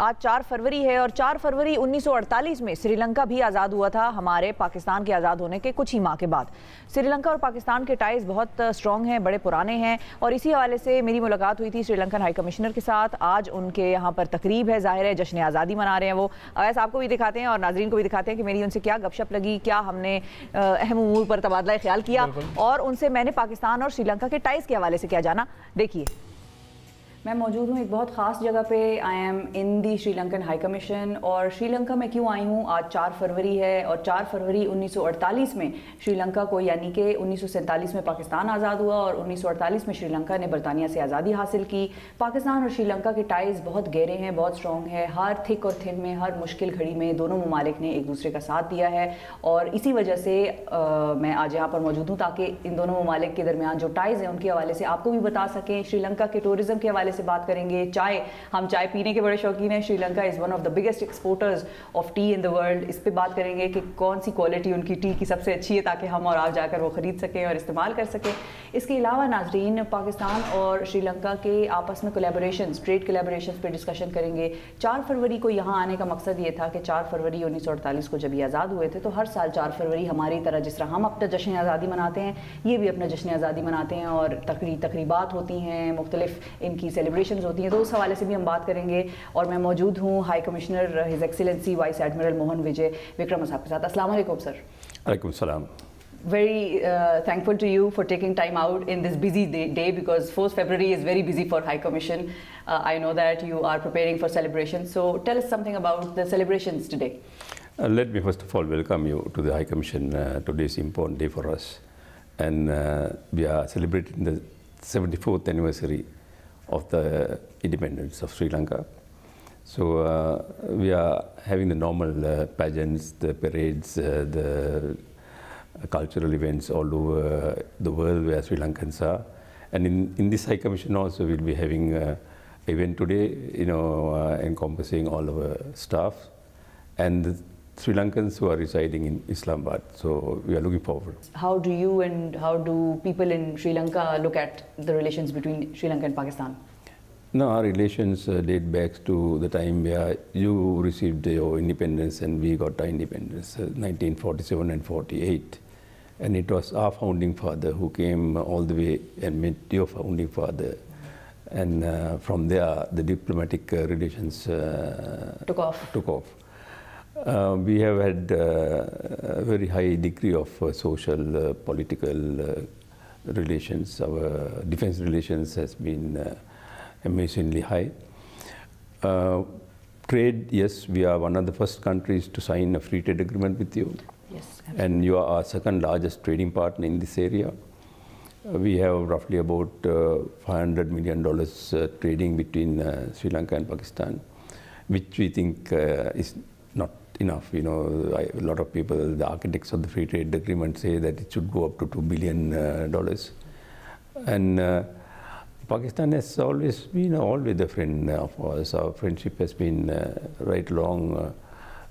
आज 4 फरवरी है और 4 फरवरी 1948 में श्रीलंका भी आज़ाद हुआ था, हमारे पाकिस्तान के आज़ाद होने के कुछ ही माह के बाद। श्रीलंका और पाकिस्तान के टाइज बहुत स्ट्रॉन्ग हैं, बड़े पुराने हैं और इसी हवाले से मेरी मुलाकात हुई थी श्रीलंकन हाई कमिश्नर के साथ। आज उनके यहाँ पर तकरीब है, जाहिर है जश्न आज़ादी मना रहे हैं वो। वैसे आपको भी दिखाते हैं और नाजरीन को भी दिखाते हैं कि मेरी उनसे क्या गपशप लगी, क्या हमने अहम उमूर पर तबादला ख्याल किया और उनसे मैंने पाकिस्तान और श्रीलंका के टाइज के हवाले से क्या जाना। देखिए, मैं मौजूद हूँ एक बहुत ख़ास जगह पे। I am in the Sri Lankan high commission. और श्रीलंका में क्यों आई हूँ, आज 4 फरवरी है और 4 फरवरी 1948 में श्रीलंका को, यानी कि 1947 में पाकिस्तान आज़ाद हुआ और 1948 में श्रीलंका ने बरतानिया से आज़ादी हासिल की। पाकिस्तान और श्रीलंका के टाइज़ बहुत गहरे हैं, बहुत स्ट्रॉन्ग है। हर थिक और थिन में, हर मुश्किल घड़ी में दोनों ममालिक ने एक दूसरे का साथ दिया है और इसी वजह से मैं आज यहाँ पर मौजूद हूँ ताकि इन दोनों ममालिक के दरमियान जो टाइज़ हैं उनके हवाले से आपको भी बता सकें। श्रीलंका के टूरिज़्म के हवाले से बात करेंगे। चाय, हम चाय पीने के बड़े शौकीन हैं। Sri Lanka is one of the biggest exporters of T in the world. इस पे बात करेंगे कि कौन सी क्वालिटी उनकी टी की सबसे अच्छी है ताकि हम और आप जाकर वो ख़रीद सकें और इस्तेमाल कर सकें। इसके अलावा नाजरीन, पाकिस्तान और श्रीलंका के आपस में कोलैबोरेशंस, ट्रेड कोलैबोरेशंस पे डिस्कशन करेंगे। 4 फरवरी को यहाँ आने का मकसद ये था कि 4 फरवरी 1948 को जब ये आज़ाद हुए थे तो हर साल 4 फरवरी हमारी तरह जिस तरह हम अपना जश्न आज़ादी मनाते हैं, ये भी अपना जश्न आज़ादी मनाते हैं और तकरीबात होती हैं, मुख्तलिफ इनकी सेलिब्रेशन होती हैं, तो उस हवाले से भी हम बात करेंगे। और मैं मौजूद हूँ high commissioner his excellency vice admiral Mohan Vijay Vikram sahab के साथ। अस्सलाम वालेकुम सर। वालेकुम सलाम। Very thankful to you for taking time out in this busy day because 4th February is very busy for High Commission. I know that you are preparing for celebrations, so tell us something about the celebrations today. Let me first of all welcome you to the High Commission. Today is an important day for us, and we are celebrating the 74th anniversary of the independence of Sri Lanka. So we are having the normal pageants, the parades, the cultural events all over the world where Sri Lankans are. And in this High Commission also we'll be having an event today, encompassing all our staff and the Sri Lankans who are residing in Islamabad. So we are looking forward. How do you and how do people in Sri Lanka look at the relations between Sri Lanka and Pakistan? No, our relations date back to the time where you received your independence and we got our independence, 1947 and 48. And it was our founding father who came all the way and met your founding father. And from there, the diplomatic relations took off. We have had a very high degree of social, political relations. Our defense relations has been amazingly high. Trade, yes, we are one of the first countries to sign a free trade agreement with you. Yes, absolutely. And you are our second largest trading partner in this area. We have roughly about $500 million trading between Sri Lanka and Pakistan, which we think is not enough. You know, a lot of people, the architects of the free trade agreement say that it should go up to $2 billion. And Pakistan has always been a friend of ours. Our friendship has been right along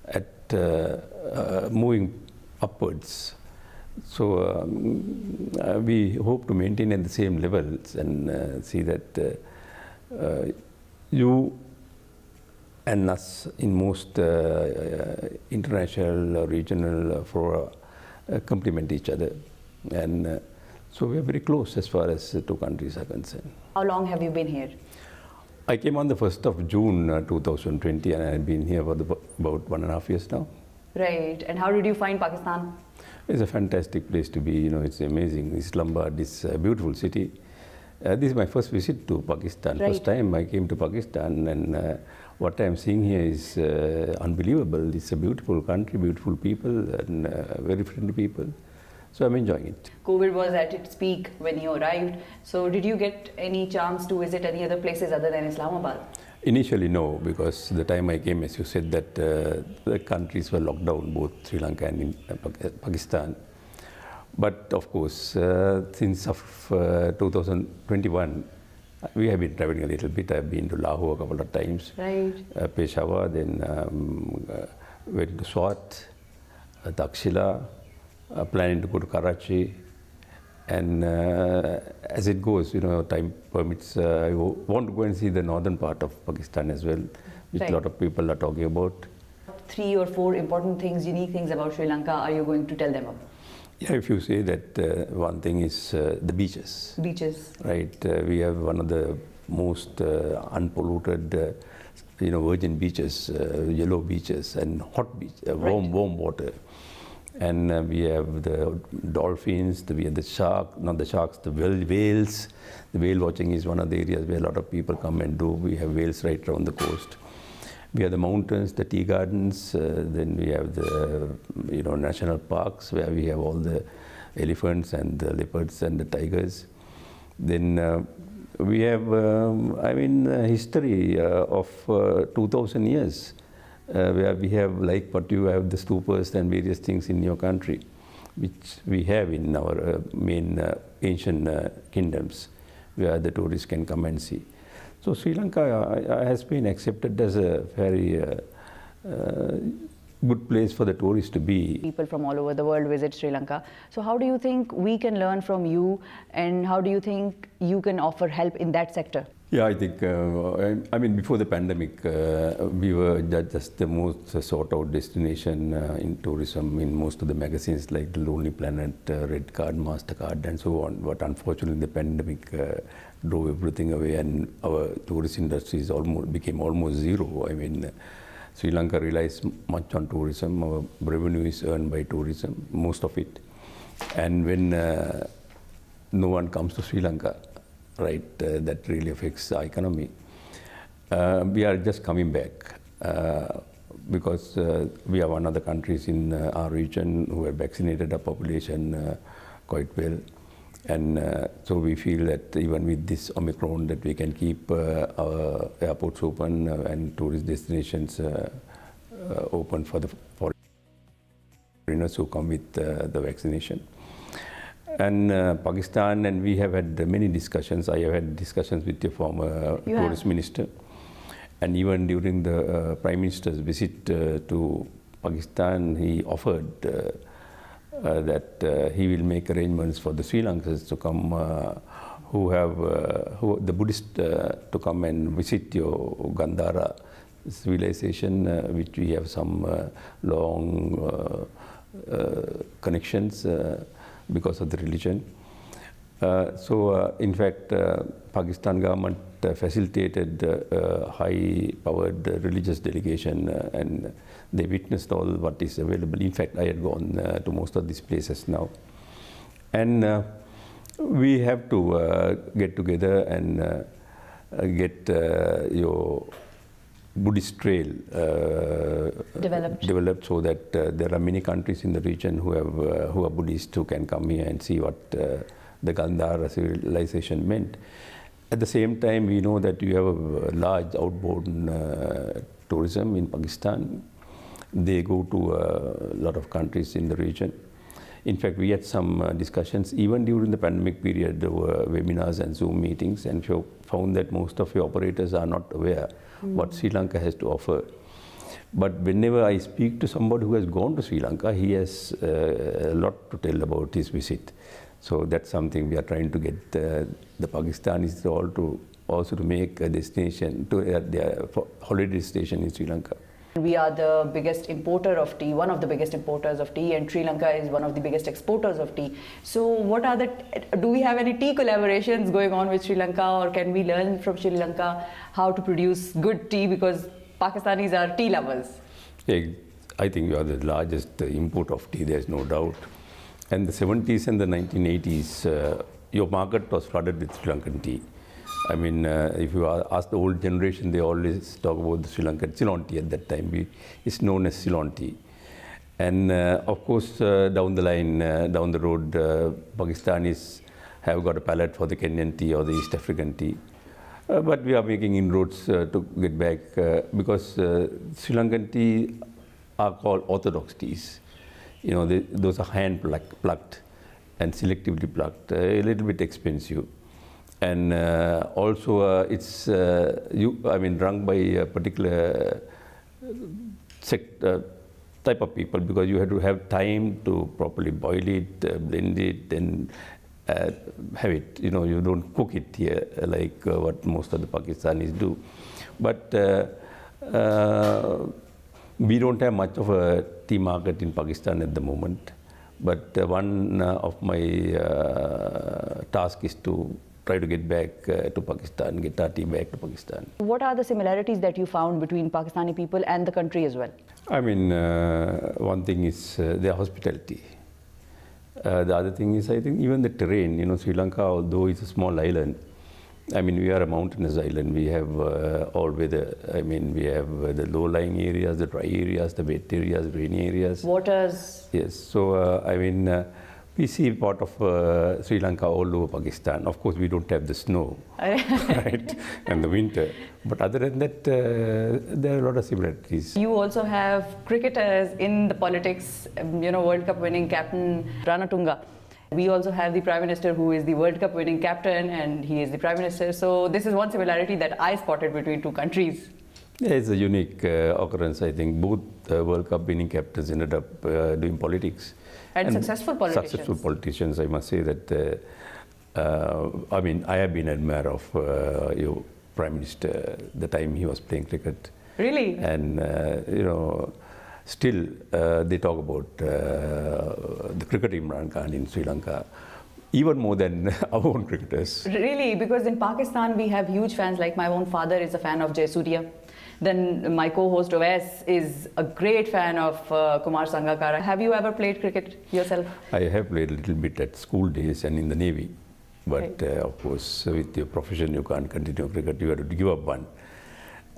at moving upwards. So we hope to maintain at the same levels and see that you and us in most international or regional fora complement each other. And so we are very close as far as the two countries are concerned. How long have you been here? I came on the 1st of June 2020 and I've been here for about 1.5 years now. Right. And how did you find Pakistan? It's a fantastic place to be. You know, it's amazing. Islamabad is a beautiful city. This is my first visit to Pakistan. Right. First time I came to Pakistan, and what I'm seeing here is unbelievable. It's a beautiful country, beautiful people, and very friendly people. So I'm enjoying it. COVID was at its peak when you arrived. So did you get any chance to visit any other places other than Islamabad? Initially, no, because the time I came, as you said, that the countries were locked down, both Sri Lanka and Pakistan. But of course, since of 2021, we have been traveling a little bit. I've been to Lahore a couple of times, right. Peshawar, then went to Swat, Takshila, planning to go to Karachi. And as it goes, you know, time permits, I want to go and see the northern part of Pakistan as well. which a lot of people are talking about. 3 or 4 important things, unique things about Sri Lanka are you going to tell them about? Yeah, if you say that one thing is the beaches. Beaches. Right. We have one of the most unpolluted, virgin beaches, yellow beaches and hot beach, warm water. And we have the dolphins, we have the the whales. The whale watching is one of the areas where a lot of people come and do. We have whales right around the coast. We have the mountains, the tea gardens, then we have the national parks where we have all the elephants and the leopards and the tigers. Then we have, history of 2,000 years where we have, like what you have, the stupas and various things in your country, which we have in our main ancient kingdoms where the tourists can come and see. So Sri Lanka has been accepted as a very good place for the tourists to be. People from all over the world visit Sri Lanka. So how do you think we can learn from you, and how do you think you can offer help in that sector? Yeah, I think, before the pandemic, we were just the most sought out destination in tourism in most of the magazines like The Lonely Planet, Red Card, Mastercard and so on. But unfortunately the pandemic drove everything away and our tourist industry became almost zero. Sri Lanka relies much on tourism. Our revenue is earned by tourism, most of it. And when no one comes to Sri Lanka, right, that really affects the economy. We are just coming back because we are one of the countries in our region who have vaccinated our population quite well. And so we feel that even with this Omicron that we can keep our airports open and tourist destinations open for the foreigners who come with the vaccination. And Pakistan, and we have had many discussions. I have had discussions with your former tourist minister. And even during the Prime Minister's visit to Pakistan, he offered that he will make arrangements for the Sri Lankans to come, the Buddhists to come and visit your Gandhara civilization, which we have some long connections because of the religion. In fact, Pakistan government facilitated high-powered religious delegation and they witnessed all what is available. In fact, I had gone to most of these places now. And we have to get together and get your Buddhist trail developed so that there are many countries in the region who are Buddhist who can come here and see what the Gandhara civilization meant. At the same time, we know that you have a large outbound tourism in Pakistan. They go to a lot of countries in the region. In fact, we had some discussions even during the pandemic period. There were webinars and Zoom meetings, and we found that most of your operators are not aware what Sri Lanka has to offer. But whenever I speak to somebody who has gone to Sri Lanka, he has a lot to tell about his visit. So that's something we are trying to get the Pakistanis also to make a destination, to their holiday destination in Sri Lanka. We are the biggest importer of tea, one of the biggest importers of tea, and Sri Lanka is one of the biggest exporters of tea. So what are do we have any tea collaborations going on with Sri Lanka, or can we learn from Sri Lanka how to produce good tea, because Pakistanis are tea lovers? Yeah, I think we are the largest import of tea, there's no doubt. And the 70s and the 1980s, your market was flooded with Sri Lankan tea. I mean, if you ask the old generation, they always talk about the Sri Lankan Ceylon tea at that time. It's known as Ceylon tea. And of course, down the line, down the road, Pakistanis have got a palate for the Kenyan tea or the East African tea. But we are making inroads to get back because Sri Lankan tea are called orthodox teas. You know, those are hand plucked and selectively plucked, a little bit expensive. And also it's drunk by a particular type of people, because you have to have time to properly boil it, blend it, and have it. You know, you don't cook it here like what most of the Pakistanis do. But We don't have much of a tea market in Pakistan at the moment, but one of my task is to try to get back to Pakistan, get our tea back to Pakistan. What are the similarities that you found between Pakistani people and the country as well? I mean, one thing is their hospitality. The other thing is, I think, even the terrain. You know, Sri Lanka, although it's a small island, I mean, we are a mountainous island. We have all weather. I mean, we have the low-lying areas, the dry areas, the wet areas, rainy areas. Waters. Yes. So, I mean, we see part of Sri Lanka all over Pakistan. Of course, we don't have the snow, right, and the winter. But other than that, there are a lot of similarities. You also have cricketers in the politics, you know, World Cup winning captain Ranatunga. We also have the Prime Minister who is the World Cup winning captain, and he is the Prime Minister. So this is one similarity that I spotted between two countries. Yeah, it's a unique occurrence, I think. Both World Cup winning captains ended up doing politics. And successful politicians. Successful politicians, I must say that, I mean, I have been an admirer of your Prime Minister the time he was playing cricket. Really? And, you know, still they talk about the cricket Imran Khan in Sri Lanka, even more than our own cricketers. Really? Because in Pakistan we have huge fans, like my own father is a fan of Jayasuriya. Then my co-host Oais is a great fan of Kumar Sangakkara. Have you ever played cricket yourself? I have played a little bit at school days and in the Navy. But of course, with your profession, you can't continue cricket. You have to give up one.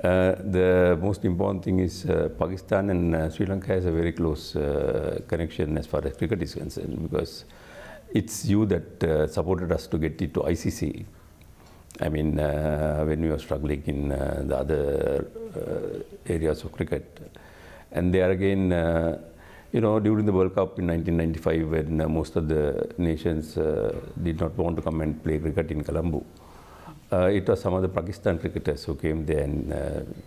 The most important thing is Pakistan and Sri Lanka has a very close connection as far as cricket is concerned, because it's you that supported us to get into ICC. I mean, when we were struggling in the other areas of cricket. And there again, you know, during the World Cup in 1995, when most of the nations did not want to come and play cricket in Colombo, it was some of the Pakistan cricketers who came there and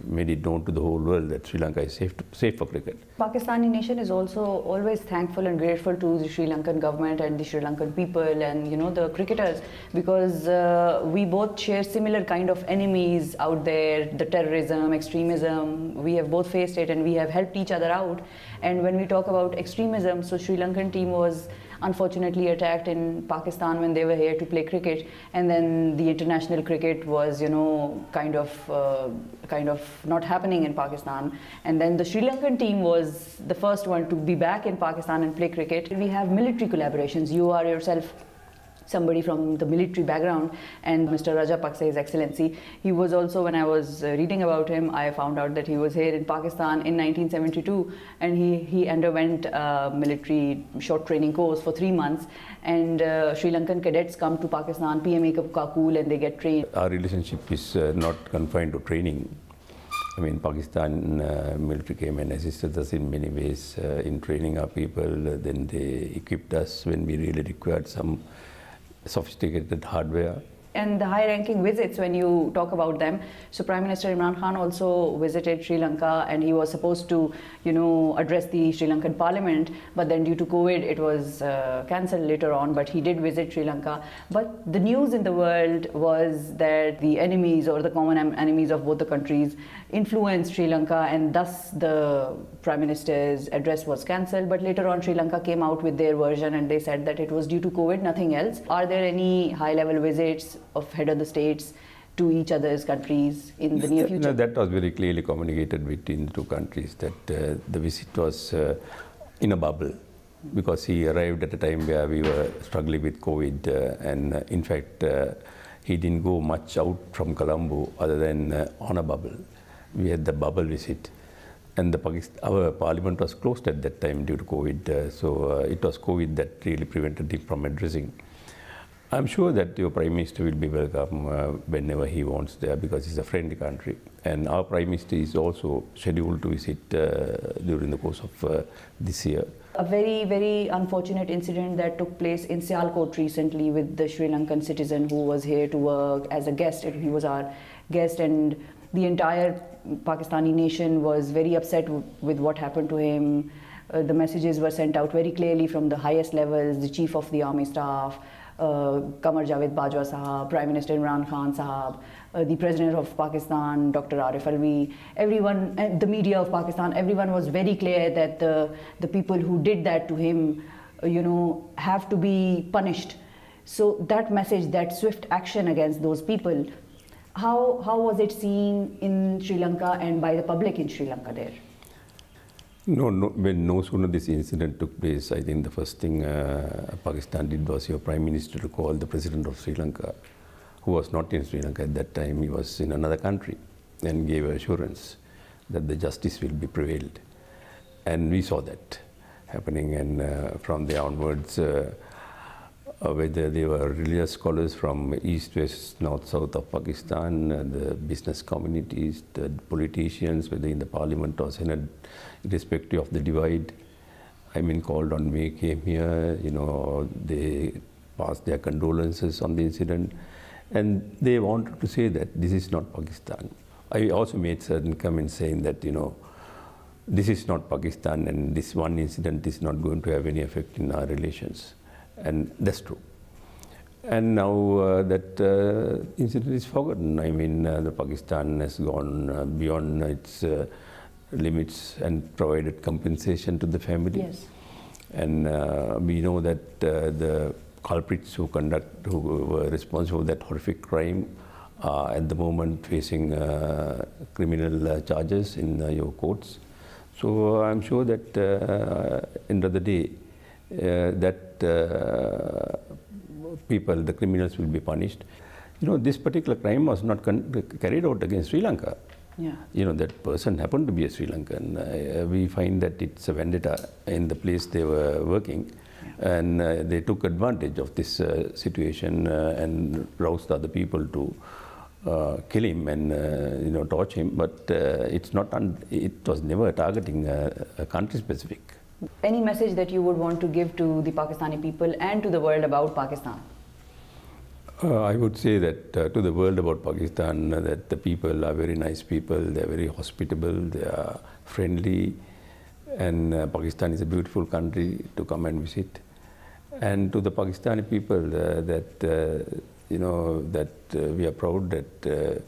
made it known to the whole world that Sri Lanka is safe for cricket. Pakistani nation is also always thankful and grateful to the Sri Lankan government and the Sri Lankan people and, you know, the cricketers, because we both share similar kind of enemies out there, the terrorism, extremism. We have both faced it and we have helped each other out. And when we talk about extremism, so Sri Lankan team was unfortunately attacked in Pakistan when they were here to play cricket, and then the international cricket was, you know, kind of not happening in Pakistan, and then the Sri Lankan team was the first one to be back in Pakistan and play cricket. We have military collaborations. You are yourself somebody from the military background, and Mr. Rajapaksa, His Excellency, he was also, when I was reading about him, I found out that he was here in Pakistan in 1972, and he underwent a military short training course for 3 months, and Sri Lankan cadets come to Pakistan, PMA Kakul, and they get trained. Our relationship is not confined to training. I mean, Pakistan military came and assisted us in many ways in training our people. Then they equipped us when we really required some sophisticated hardware. And the high-ranking visits, when you talk about them, so Prime Minister Imran Khan also visited Sri Lanka, and he was supposed to, you know, address the Sri Lankan Parliament, but then due to COVID, it was cancelled later on, but he did visit Sri Lanka. But the news in the world was that the enemies, or the common enemies of both the countries, influenced Sri Lanka, and thus the Prime Minister's address was cancelled. But later on, Sri Lanka came out with their version, and they said that it was due to COVID, nothing else. Are there any high-level visits of head of the states to each other's countries in the near future? No, that was very clearly communicated between the two countries, that the visit was in a bubble, because he arrived at a time where we were struggling with COVID, and in fact he didn't go much out from Colombo other than on a bubble. We had the bubble visit, and our parliament was closed at that time due to COVID, so it was COVID that really prevented him from addressing. I'm sure that your Prime Minister will be welcome whenever he wants there, because it's a friendly country. And our Prime Minister is also scheduled to visit during the course of this year. A very, very unfortunate incident that took place in Sialkot recently with the Sri Lankan citizen who was here to work as a guest. He was our guest, and the entire Pakistani nation was very upset with what happened to him. The messages were sent out very clearly from the highest levels, the Chief of the Army Staff, Qamar Javed Bajwa Sahab, Prime Minister Imran Khan Sahab, the President of Pakistan, Dr. Arif Alvi, everyone, and the media of Pakistan, everyone was very clear that the people who did that to him, have to be punished. So that message, that swift action against those people, how was it seen in Sri Lanka and by the public in Sri Lanka there? No, when no sooner this incident took place, I think the first thing Pakistan did was your Prime Minister to call the President of Sri Lanka, who was not in Sri Lanka at that time, he was in another country, and gave assurance that the justice will be prevailed. And we saw that happening, and from there onwards, whether they were religious scholars from east, west, north, south of Pakistan, the business communities, the politicians, whether in the parliament or senate, irrespective of the divide, called on me, came here, they passed their condolences on the incident, and they wanted to say that this is not Pakistan. I also made certain comments saying that, this is not Pakistan, and this one incident is not going to have any effect in our relations. And that's true. And now that incident is forgotten. The Pakistan has gone beyond its limits and provided compensation to the family. Yes. And we know that the culprits who were responsible for that horrific crime are at the moment facing criminal charges in your courts. So I'm sure that end of the day, that people, the criminals, will be punished. This particular crime was not carried out against Sri Lanka. Yeah. That person happened to be a Sri Lankan. We find that it's a vendetta in the place they were working. Yeah. And they took advantage of this situation and roused other people to kill him and torture him. But it was never targeting a country specific. Any message that you would want to give to the Pakistani people and to the world about Pakistan? I would say that to the world about Pakistan, that the people are very nice people, they are very hospitable, they are friendly, and Pakistan is a beautiful country to come and visit. And to the Pakistani people, that we are proud that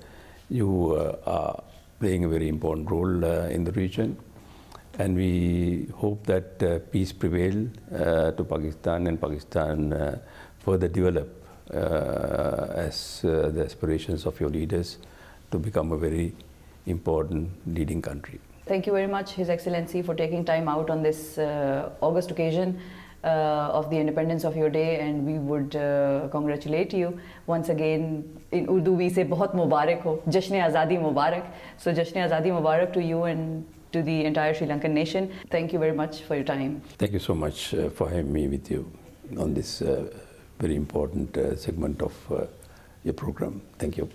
you are playing a very important role in the region. And we hope that peace prevail to Pakistan, and Pakistan further develop as the aspirations of your leaders to become a very important leading country. Thank you very much, His Excellency, for taking time out on this August occasion of the independence of your day, and we would congratulate you once again. In Urdu we say bahut mubarak ho, Jashn-e-Azadi Mubarak. So Jashn-e-Azadi Mubarak to you and to the entire Sri Lankan nation. Thank you very much for your time. Thank you so much for having me with you on this very important segment of your program. Thank you.